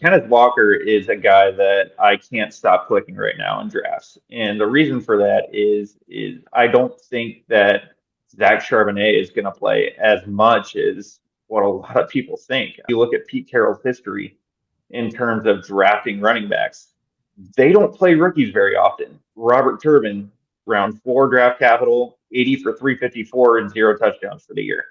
Kenneth Walker is a guy that I can't stop clicking right now in drafts. And the reason for that is I don't think that Zach Charbonnet is going to play as much as what a lot of people think. You look at Pete Carroll's history in terms of drafting running backs. They don't play rookies very often. Robert Turbin, round four draft capital, 80 for 354 and zero touchdowns for the year.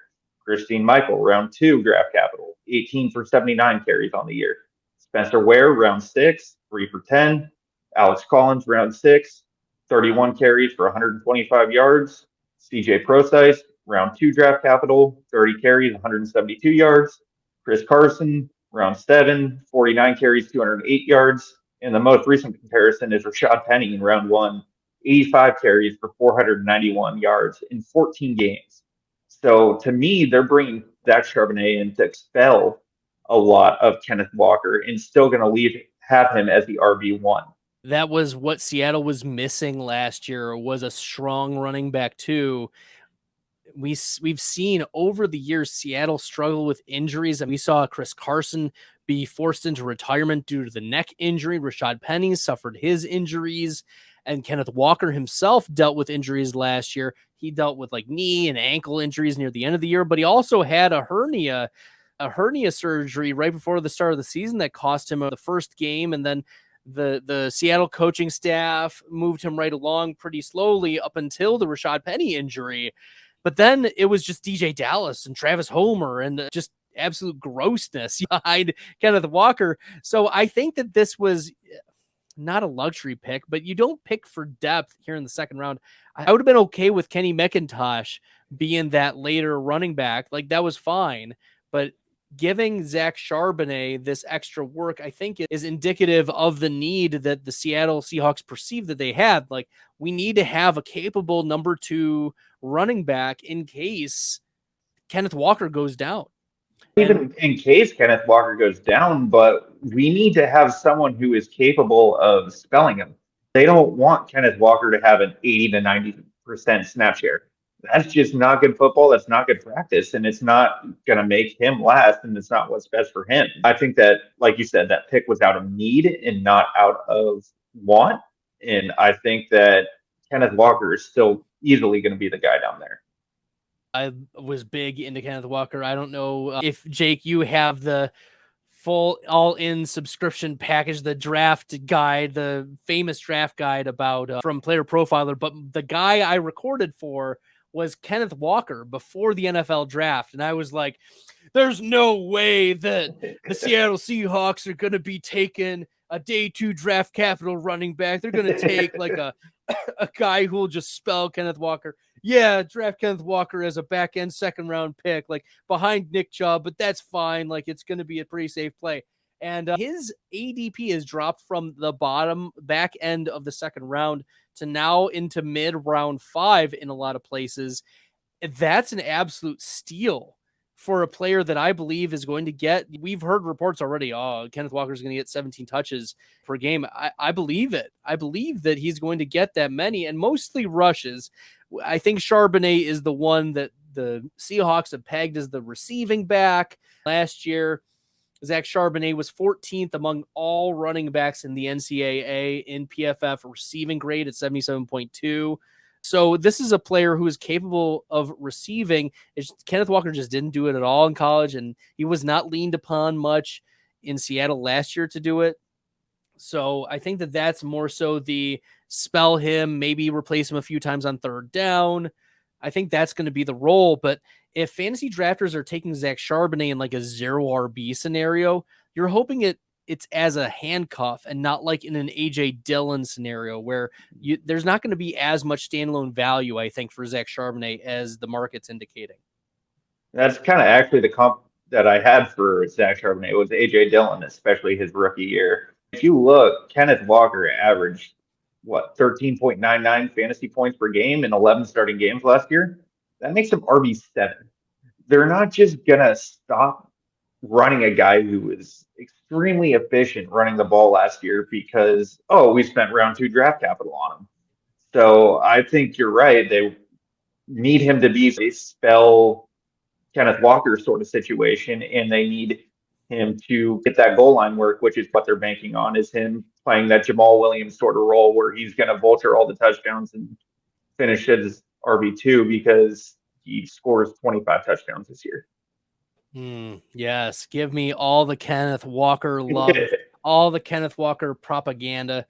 Christine Michael, round two draft capital, 18 for 79 carries on the year. Spencer Ware, round six, 3 for 10. Alex Collins, round six, 31 carries for 125 yards. CJ Procyse, round two draft capital, 30 carries, 172 yards. Chris Carson, round seven, 49 carries, 208 yards. And the most recent comparison is Rashad Penny in round one, 85 carries for 491 yards in 14 games. So to me, they're bringing Zach Charbonnet in to expel a lot of Kenneth Walker and still going to have him as the RB1. That was what Seattle was missing last year, was a strong running back too. We've seen over the years Seattle struggle with injuries, and we saw Chris Carson be forced into retirement due to the neck injury. Rashad Penny suffered his injuries, and Kenneth Walker himself dealt with injuries last year. He dealt with like knee and ankle injuries near the end of the year, but he also had a hernia surgery right before the start of the season that cost him the first game, and then the Seattle coaching staff moved him right along pretty slowly up until the Rashad Penny injury. But then it was just DJ Dallas and Travis Homer and just absolute grossness behind Kenneth Walker. So I think that this was not a luxury pick, but you don't pick for depth here in the second round. I would have been okay with Kenny McIntosh being that later running back. Like, that was fine. But giving Zach Charbonnet this extra work, I think, is indicative of the need that the Seattle Seahawks perceive that they had. Like, we need to have a capable number two running back in case Kenneth Walker goes down. Even in case Kenneth Walker goes down, but we need to have someone who is capable of spelling him. They don't want Kenneth Walker to have an 80 to 90% snap share. That's just not good football. That's not good practice, and it's not going to make him last, and it's not what's best for him. I think that, like you said, that pick was out of need and not out of want, and I think that Kenneth Walker is still easily going to be the guy down there. I was big into Kenneth Walker. I don't know if, Jake, you have the full all-in subscription package, the draft guide, the famous draft guide about from Player Profiler, but the guy I recorded for was Kenneth Walker before the NFL draft. And I was like, there's no way that the Seattle Seahawks are going to be taking a day two draft capital running back. They're going to take like a guy who will just spell Kenneth Walker. Yeah, draft Kenneth Walker as a back end second round pick, like behind Nick Chubb, but that's fine. Like, it's going to be a pretty safe play. And his ADP has dropped from the back end of the second round to now into mid round 5 in a lot of places. That's an absolute steal for a player that I believe is going to get, we've heard reports already, Kenneth Walker is going to get 17 touches per game. I believe it. I believe that he's going to get that many, and mostly rushes. I think Charbonnet is the one that the Seahawks have pegged as the receiving back. Last year, Zach Charbonnet was 14th among all running backs in the NCAA in PFF receiving grade at 77.2. So this is a player who is capable of receiving. Kenneth Walker just didn't do it at all in college, and he was not leaned upon much in Seattle last year to do it. So I think that that's more so the spell him, maybe replace him a few times on third down. I think that's going to be the role. But if fantasy drafters are taking Zach Charbonnet in like a 0 RB scenario, you're hoping it's as a handcuff and not like in an AJ Dillon scenario where there's not going to be as much standalone value, I think, for Zach Charbonnet as the market's indicating. That's kind of actually the comp that I had for Zach Charbonnet was AJ Dillon, especially his rookie year. If you look, Kenneth Walker averaged 13.99 fantasy points per game in 11 starting games last year. That makes him RB7. They're not just gonna stop running a guy who was extremely efficient running the ball last year because, we spent round 2 draft capital on him. So I think you're right. They need him to be a spell Kenneth Walker sort of situation, and they need him to get that goal line work, which is what they're banking on, is him playing that Jamal Williams sort of role where he's going to vulture all the touchdowns and finish as RB2 because he scores 25 touchdowns this year. Yes, give me all the Kenneth Walker love, all the Kenneth Walker propaganda.